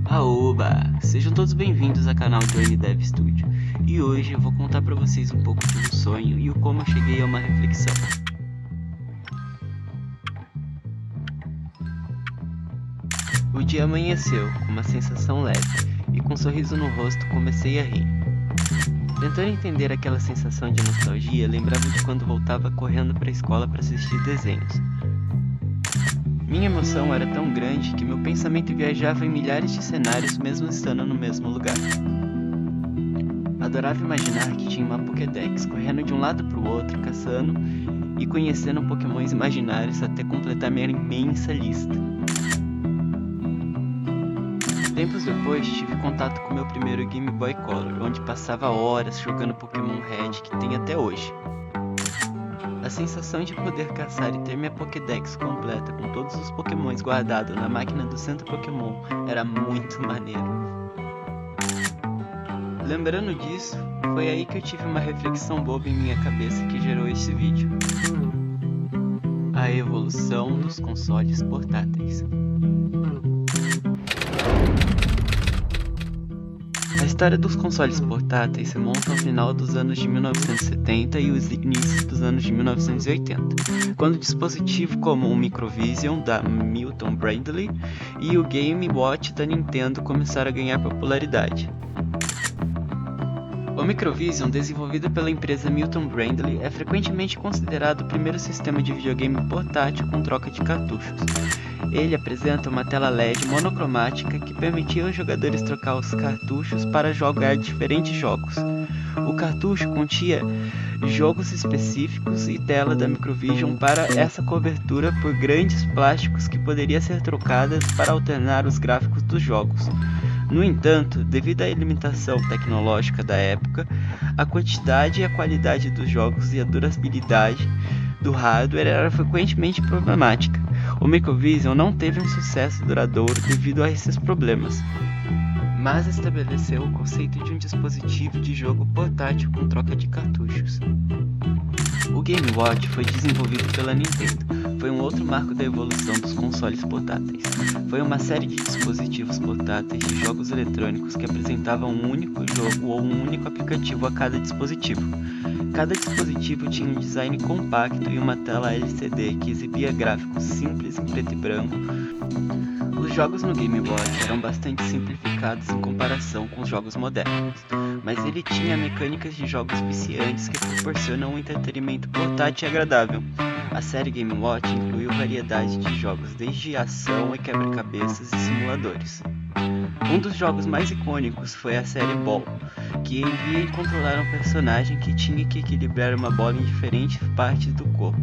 Aoba! Sejam todos bem-vindos ao canal Johnny Dev Studio. E hoje eu vou contar pra vocês um pouco de um sonho e o como eu cheguei a uma reflexão. O dia amanheceu com uma sensação leve e com um sorriso no rosto comecei a rir. Tentando entender aquela sensação de nostalgia, lembrava de quando voltava correndo para a escola para assistir desenhos. Minha emoção era tão grande que meu pensamento viajava em milhares de cenários mesmo estando no mesmo lugar. Adorava imaginar que tinha uma Pokédex, correndo de um lado para o outro, caçando e conhecendo Pokémons imaginários até completar minha imensa lista. Tempos depois, tive contato com meu primeiro Game Boy Color, onde passava horas jogando Pokémon Red, que tem até hoje. A sensação de poder caçar e ter minha Pokédex completa com todos os Pokémons guardados na máquina do Centro Pokémon era muito maneiro. Lembrando disso, foi aí que eu tive uma reflexão boba em minha cabeça que gerou esse vídeo. A evolução dos consoles portáteis. A história dos consoles portáteis se monta ao final dos anos de 1970 e os inícios dos anos de 1980, quando dispositivos como o Microvision da Milton Bradley e o Game Watch da Nintendo começaram a ganhar popularidade. O Microvision, desenvolvido pela empresa Milton Bradley, é frequentemente considerado o primeiro sistema de videogame portátil com troca de cartuchos. Ele apresenta uma tela LED monocromática que permitia aos jogadores trocar os cartuchos para jogar diferentes jogos. O cartucho continha jogos específicos e tela da Microvision para essa cobertura por grandes plásticos que poderia ser trocadas para alternar os gráficos dos jogos. No entanto, devido à limitação tecnológica da época, a quantidade e a qualidade dos jogos e a durabilidade do hardware era frequentemente problemática. O Microvision não teve um sucesso duradouro devido a esses problemas, mas estabeleceu o conceito de um dispositivo de jogo portátil com troca de cartuchos. O Game Watch foi desenvolvido pela Nintendo. Foi um outro marco da evolução dos consoles portáteis. Foi uma série de dispositivos portáteis de jogos eletrônicos que apresentavam um único jogo ou um único aplicativo a cada dispositivo. Cada dispositivo tinha um design compacto e uma tela LCD que exibia gráficos simples em preto e branco. Os jogos no Game Watch eram bastante simplificados em comparação com os jogos modernos, mas ele tinha mecânicas de jogos viciantes que proporcionam um entretenimento portátil e agradável. A série Game Watch incluiu variedade de jogos desde ação e quebra-cabeças e simuladores. Um dos jogos mais icônicos foi a série Ball, que envia e controlar um personagem que tinha que equilibrar uma bola em diferentes partes do corpo.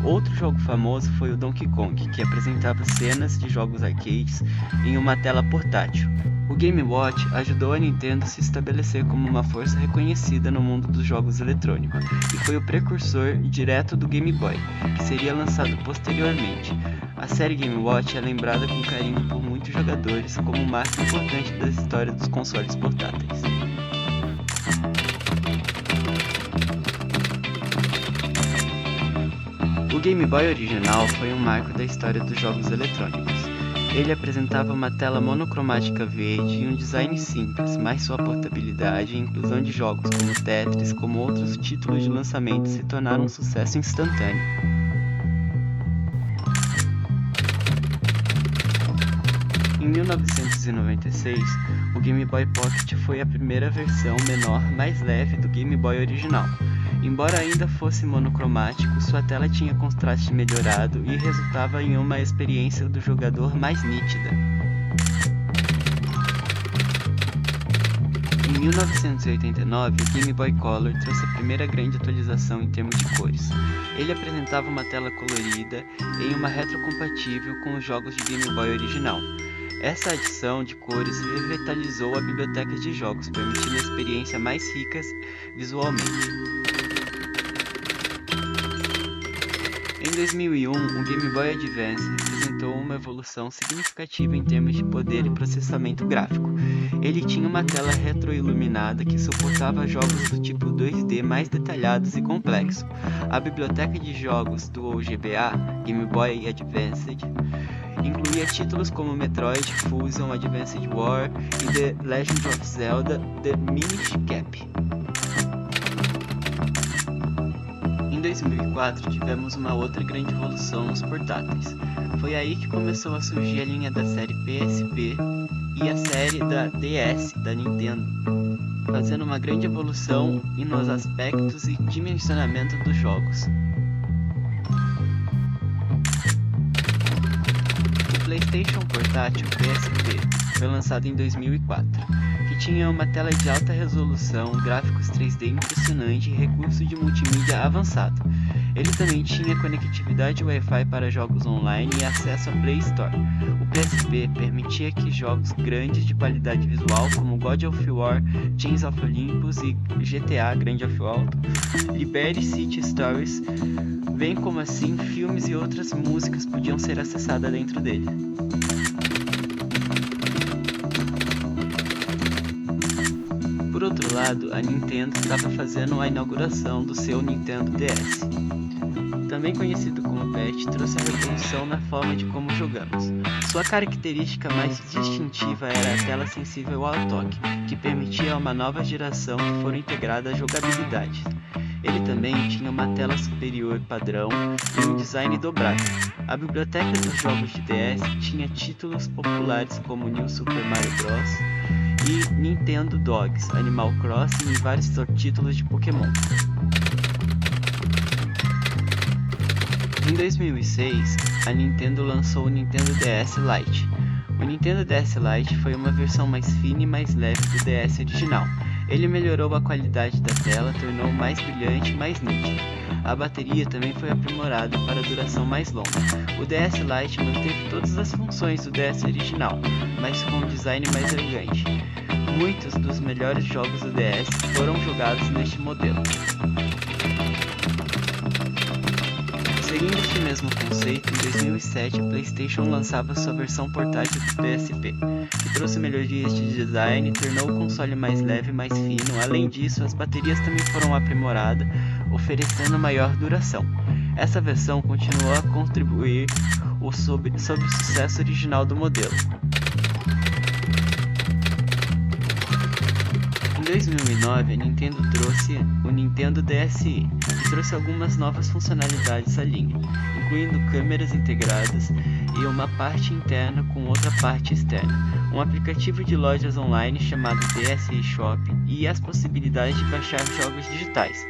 Outro jogo famoso foi o Donkey Kong, que apresentava cenas de jogos arcades em uma tela portátil. O Game Watch ajudou a Nintendo a se estabelecer como uma força reconhecida no mundo dos jogos eletrônicos, e foi o precursor direto do Game Boy, que seria lançado posteriormente. A série Game Watch é lembrada com carinho por muitos jogadores como um marco importante da história dos consoles portáteis. O Game Boy original foi um marco da história dos jogos eletrônicos. Ele apresentava uma tela monocromática verde e um design simples, mas sua portabilidade e inclusão de jogos como Tetris, como outros títulos de lançamento, se tornaram um sucesso instantâneo. Em 1996, o Game Boy Pocket foi a primeira versão menor mais leve do Game Boy original. Embora ainda fosse monocromático, sua tela tinha contraste melhorado e resultava em uma experiência do jogador mais nítida. Em 1989, o Game Boy Color trouxe a primeira grande atualização em termos de cores. Ele apresentava uma tela colorida em uma retrocompatível com os jogos de Game Boy original. Essa adição de cores revitalizou a biblioteca de jogos, permitindo a experiência mais rica visualmente. Em 2001, o Game Boy Advance representou uma evolução significativa em termos de poder e processamento gráfico. Ele tinha uma tela retroiluminada que suportava jogos do tipo 2D mais detalhados e complexos. A biblioteca de jogos do GBA, Game Boy Advance, incluía incluía títulos como Metroid Fusion Advanced War e The Legend of Zelda The Minish Cap. Em 2004 tivemos uma outra grande evolução nos portáteis. Foi aí que começou a surgir a linha da série PSP e a série da DS da Nintendo, fazendo uma grande evolução nos aspectos e dimensionamento dos jogos. O PlayStation Portátil PSP foi lançado em 2004, que tinha uma tela de alta resolução, gráficos 3D impressionante e recurso de multimídia avançado. Ele também tinha conectividade Wi-Fi para jogos online e acesso à Play Store. O PSP permitia que jogos grandes de qualidade visual como God of War, Chains of Olympus e GTA Grand Theft Auto, Liberty City Stories, bem como assim filmes e outras músicas podiam ser acessadas dentro dele. Por outro lado, a Nintendo estava fazendo a inauguração do seu Nintendo DS. Também conhecido como PET, trouxe a revolução na forma de como jogamos. Sua característica mais distintiva era a tela sensível ao toque, que permitia a uma nova geração que foram integradas jogabilidades. Ele também tinha uma tela superior padrão e um design dobrado. A biblioteca dos jogos de DS tinha títulos populares como New Super Mario Bros. E Nintendo Dogs, Animal Crossing e vários títulos de Pokémon. Em 2006, a Nintendo lançou o Nintendo DS Lite. O Nintendo DS Lite foi uma versão mais fina e mais leve do DS original. Ele melhorou a qualidade da tela, tornou mais brilhante e mais nítida. A bateria também foi aprimorada para duração mais longa. O DS Lite manteve todas as funções do DS original, mas com um design mais elegante. Muitos dos melhores jogos do DS foram jogados neste modelo. Seguindo este mesmo conceito, em 2007 a PlayStation lançava sua versão portátil do PSP, que trouxe melhorias de design e tornou o console mais leve e mais fino. Além disso, as baterias também foram aprimoradas, oferecendo maior duração. Essa versão continuou a contribuir sobre o sucesso original do modelo. Em 2009, a Nintendo trouxe o Nintendo DSi, que trouxe algumas novas funcionalidades à linha, incluindo câmeras integradas e uma parte interna com outra parte externa, um aplicativo de lojas online chamado DSi Shop e as possibilidades de baixar jogos digitais.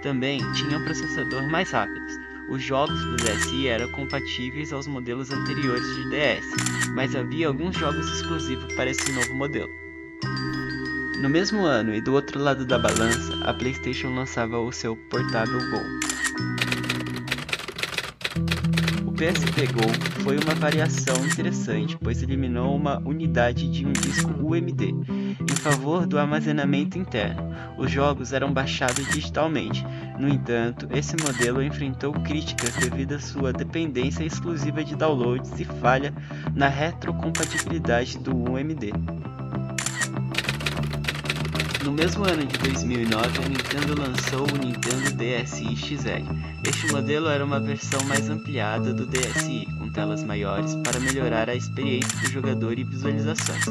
Também tinha um processador mais rápido. Os jogos do DSi eram compatíveis aos modelos anteriores de DS, mas havia alguns jogos exclusivos para esse novo modelo. No mesmo ano e do outro lado da balança, a PlayStation lançava o seu Portable Go. O PSP Go foi uma variação interessante, pois eliminou uma unidade de um disco UMD, em favor do armazenamento interno. Os jogos eram baixados digitalmente. No entanto, esse modelo enfrentou críticas devido à sua dependência exclusiva de downloads e falha na retrocompatibilidade do UMD. No mesmo ano de 2009, a Nintendo lançou o Nintendo DSi XL. Este modelo era uma versão mais ampliada do DSi, com telas maiores para melhorar a experiência do jogador e visualizações.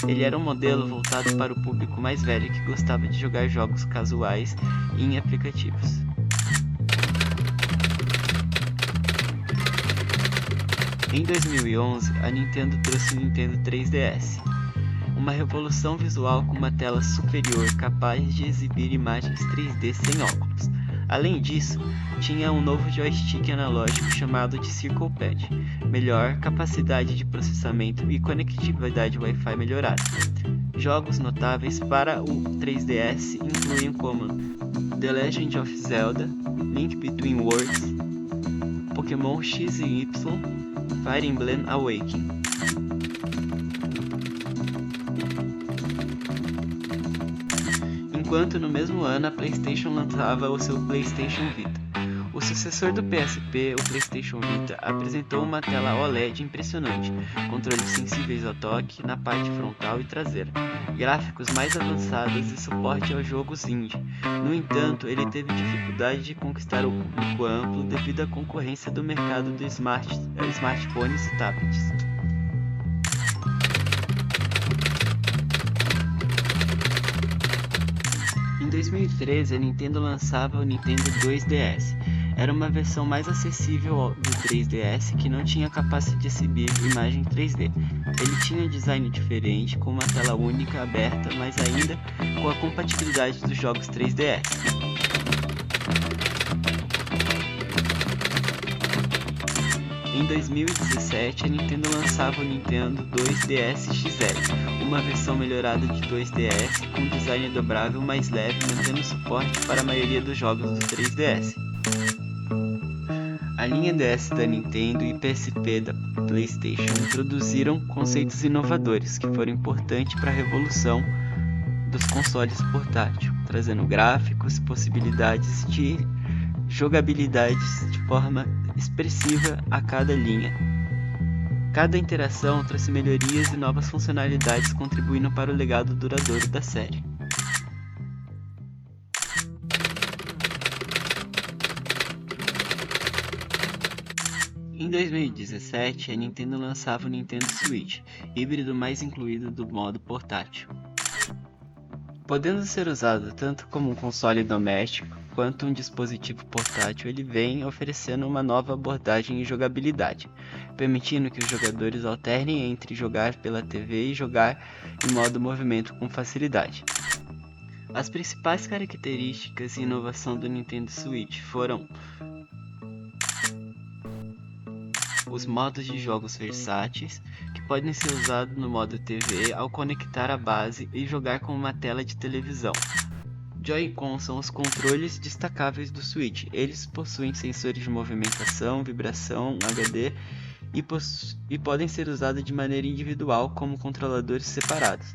Ele era um modelo voltado para o público mais velho que gostava de jogar jogos casuais em aplicativos. Em 2011, a Nintendo trouxe o Nintendo 3DS. Uma revolução visual com uma tela superior capaz de exibir imagens 3D sem óculos. Além disso, tinha um novo joystick analógico chamado de Circle Pad, melhor capacidade de processamento e conectividade Wi-Fi melhorada. Jogos notáveis para o 3DS incluem como The Legend of Zelda, Link Between Worlds, Pokémon X e Y, Fire Emblem Awakening. Enquanto no mesmo ano a PlayStation lançava o seu PlayStation Vita. O sucessor do PSP, o PlayStation Vita apresentou uma tela OLED impressionante, controles sensíveis ao toque na parte frontal e traseira, gráficos mais avançados e suporte aos jogos indie. No entanto, ele teve dificuldade de conquistar o público amplo devido à concorrência do mercado dos smartphones e tablets. Em 2013, a Nintendo lançava o Nintendo 2DS. Era uma versão mais acessível do 3DS que não tinha capacidade de exibir imagem 3D. Ele tinha um design diferente, com uma tela única aberta, mas ainda com a compatibilidade dos jogos 3DS. Em 2017, a Nintendo lançava o Nintendo 2DS XL, uma versão melhorada de 2DS com design dobrável mais leve, mantendo suporte para a maioria dos jogos do 3DS. A linha DS da Nintendo e PSP da PlayStation introduziram conceitos inovadores que foram importantes para a revolução dos consoles portáteis, trazendo gráficos, possibilidades de jogabilidades de forma expressiva a cada linha. Cada interação trouxe melhorias e novas funcionalidades, contribuindo para o legado duradouro da série. Em 2017, a Nintendo lançava o Nintendo Switch, híbrido mais incluído do modo portátil. Podendo ser usado tanto como um console doméstico quanto um dispositivo portátil, ele vem oferecendo uma nova abordagem em jogabilidade, permitindo que os jogadores alternem entre jogar pela TV e jogar em modo movimento com facilidade. As principais características e inovação do Nintendo Switch foram os modos de jogos versáteis, que podem ser usados no modo TV ao conectar a base e jogar com uma tela de televisão. Joy-Con são os controles destacáveis do Switch. Eles possuem sensores de movimentação, vibração, HD e podem ser usados de maneira individual como controladores separados,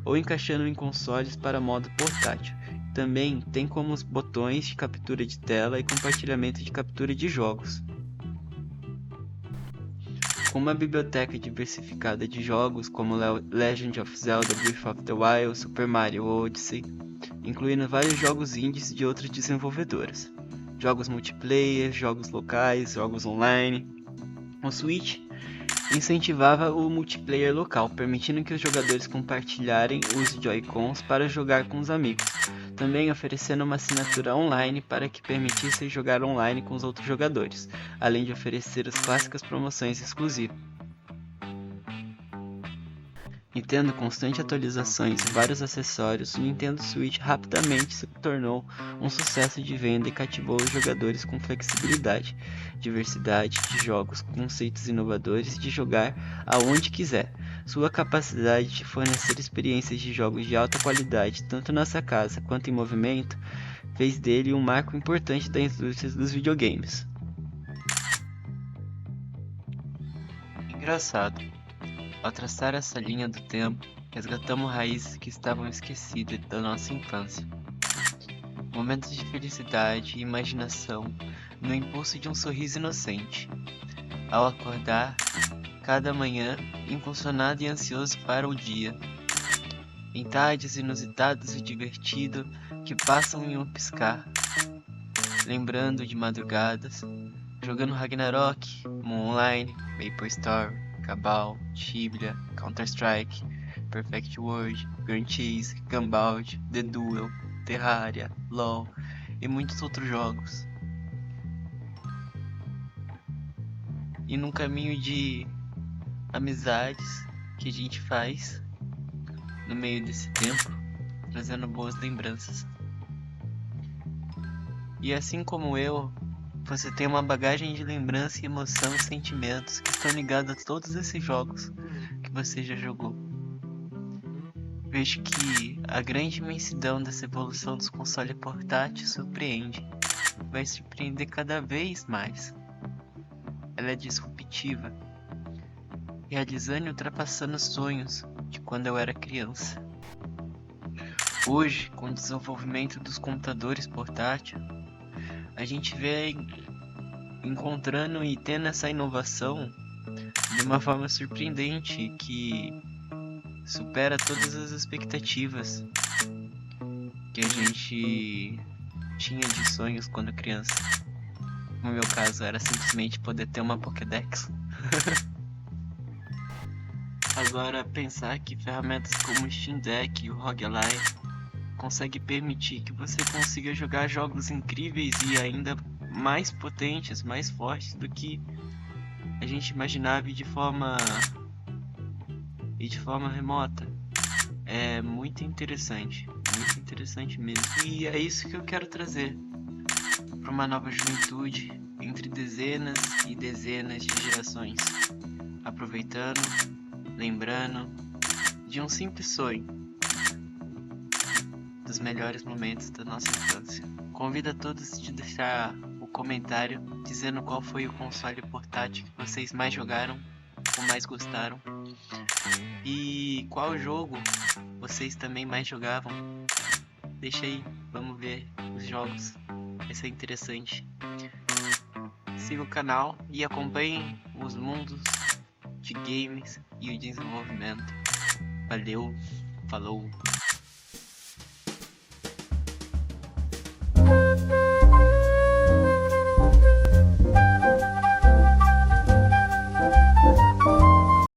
ou encaixando em consoles para modo portátil. Também tem como os botões de captura de tela e compartilhamento de captura de jogos. Com uma biblioteca diversificada de jogos como Legend of Zelda Breath of the Wild, Super Mario Odyssey, incluindo vários jogos indies de outras desenvolvedoras, jogos multiplayer, jogos locais, jogos online. O Switch incentivava o multiplayer local, permitindo que os jogadores compartilharem os Joy-Cons para jogar com os amigos, também oferecendo uma assinatura online para que permitisse jogar online com os outros jogadores, além de oferecer as clássicas promoções exclusivas. E tendo constantes atualizações e vários acessórios, o Nintendo Switch rapidamente se tornou um sucesso de venda e cativou os jogadores com flexibilidade, diversidade de jogos, conceitos inovadores de jogar aonde quiser. Sua capacidade de fornecer experiências de jogos de alta qualidade, tanto na sua casa quanto em movimento, fez dele um marco importante da indústria dos videogames. Engraçado. Ao traçar essa linha do tempo, resgatamos raízes que estavam esquecidas da nossa infância. Momentos de felicidade e imaginação no impulso de um sorriso inocente. Ao acordar, cada manhã, impulsionado e ansioso para o dia. Em tardes inusitadas e divertidas que passam em um piscar. Lembrando de madrugadas, jogando Ragnarok, Moon Online, Maple Story, Cabal, Tibia, Counter-Strike, Perfect World, Grand Chase, Gumball, The Duel, Terraria, LoL e muitos outros jogos. E num caminho de amizades que a gente faz no meio desse tempo, trazendo boas lembranças. E assim como eu, você tem uma bagagem de lembrança e emoção e sentimentos que estão ligados a todos esses jogos que você já jogou. Vejo que a grande imensidão dessa evolução dos consoles portáteis surpreende, vai surpreender cada vez mais. Ela é disruptiva, realizando e ultrapassando sonhos de quando eu era criança. Hoje, com o desenvolvimento dos computadores portáteis, a gente vê encontrando e tendo essa inovação de uma forma surpreendente que supera todas as expectativas que a gente tinha de sonhos quando criança. No meu caso, era simplesmente poder ter uma Pokédex. Agora, pensar que ferramentas como o Steam Deck e o ROG Ally conseguem permitir que você consiga jogar jogos incríveis e ainda mais potentes, mais fortes do que a gente imaginava e de forma remota. É muito interessante mesmo. E é isso que eu quero trazer para uma nova juventude entre dezenas e dezenas de gerações, aproveitando, lembrando de um simples sonho, dos melhores momentos da nossa infância. Convido a todos a deixar o comentário dizendo qual foi o console portátil que vocês mais jogaram ou mais gostaram e qual jogo vocês também mais jogavam. Deixa aí, vamos ver os jogos, vai ser interessante. Siga o canal e acompanhem os mundos de games e o desenvolvimento. Valeu, falou!